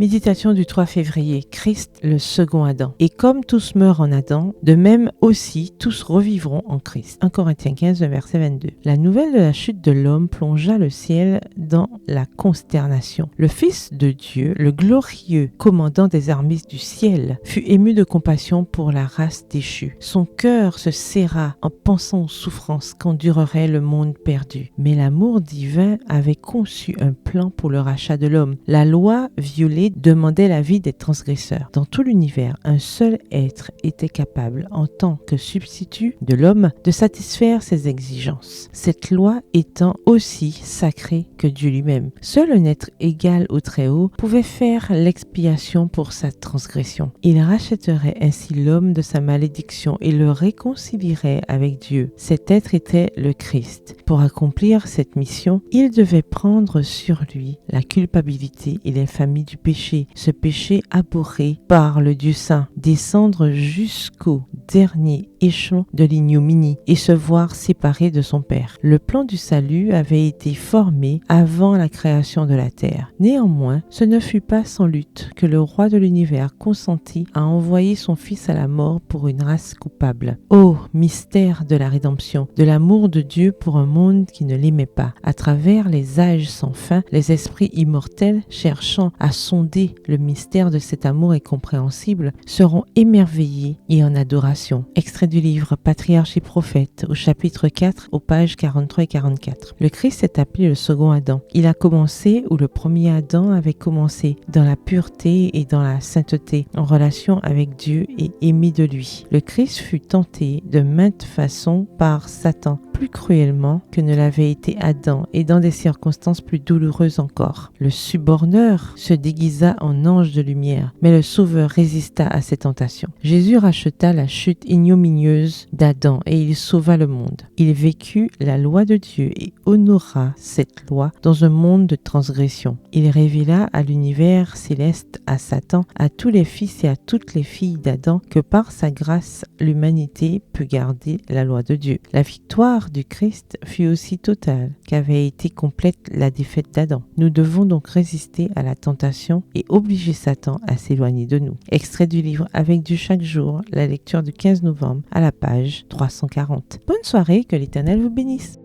Méditation du 3 février, Christ le second Adam. Et comme tous meurent en Adam, de même aussi tous revivront en Christ. 1 Corinthiens 15, verset 22. La nouvelle de la chute de l'homme plongea le ciel dans la consternation. Le Fils de Dieu, le glorieux commandant des armées du ciel, fut ému de compassion pour la race déchue. Son cœur se serra en pensant aux souffrances qu'endurerait le monde perdu. Mais l'amour divin avait conçu un plan pour le rachat de l'homme. La loi violée demandait la vie des transgresseurs. Dans tout l'univers, un seul être était capable, en tant que substitut de l'homme, de satisfaire ses exigences. Cette loi étant aussi sacrée que Dieu lui-même. Seul un être égal au Très-Haut pouvait faire l'expiation pour sa transgression. Il rachèterait ainsi l'homme de sa malédiction et le réconcilierait avec Dieu. Cet être était le Christ. Pour accomplir cette mission, il devait prendre sur lui la culpabilité et l'infamie du péché, ce péché abhorré par le Dieu Saint, descendre jusqu'au dernier échelon de l'ignominie et se voir séparé de son Père. Le plan du salut avait été formé avant la création de la terre. Néanmoins, ce ne fut pas sans lutte que le roi de l'univers consentit à envoyer son Fils à la mort pour une race coupable. Ô mystère de la rédemption, de l'amour de Dieu pour un monde qui ne l'aimait pas. À travers les âges sans fin, les esprits immortels cherchant à sonder le mystère de cet amour incompréhensible seront émerveillés et en adoration. Extrait du livre Patriarches et prophètes au chapitre 4 aux pages 43 et 44. Le Christ est appelé le second Adam. Il a commencé où le premier Adam avait commencé, dans la pureté et dans la sainteté, en relation avec Dieu et aimé de lui. Le Christ fut tenté de maintes façons par Satan, plus cruellement que ne l'avait été Adam et dans des circonstances plus douloureuses encore. Le suborneur se déguisa en ange de lumière, mais le Sauveur résista à ses tentations. Jésus racheta la chute ignominieuse d'Adam et il sauva le monde. Il vécut la loi de Dieu et honora cette loi dans un monde de transgression. Il révéla à l'univers céleste, à Satan, à tous les fils et à toutes les filles d'Adam que par sa grâce, l'humanité peut garder la loi de Dieu. La victoire du Christ fut aussi totale qu'avait été complète la défaite d'Adam. Nous devons donc résister à la tentation et obliger Satan à s'éloigner de nous. Extrait du livre Avec Dieu chaque jour, la lecture du 15 novembre à la page 340. Bonne soirée, que l'Éternel vous bénisse.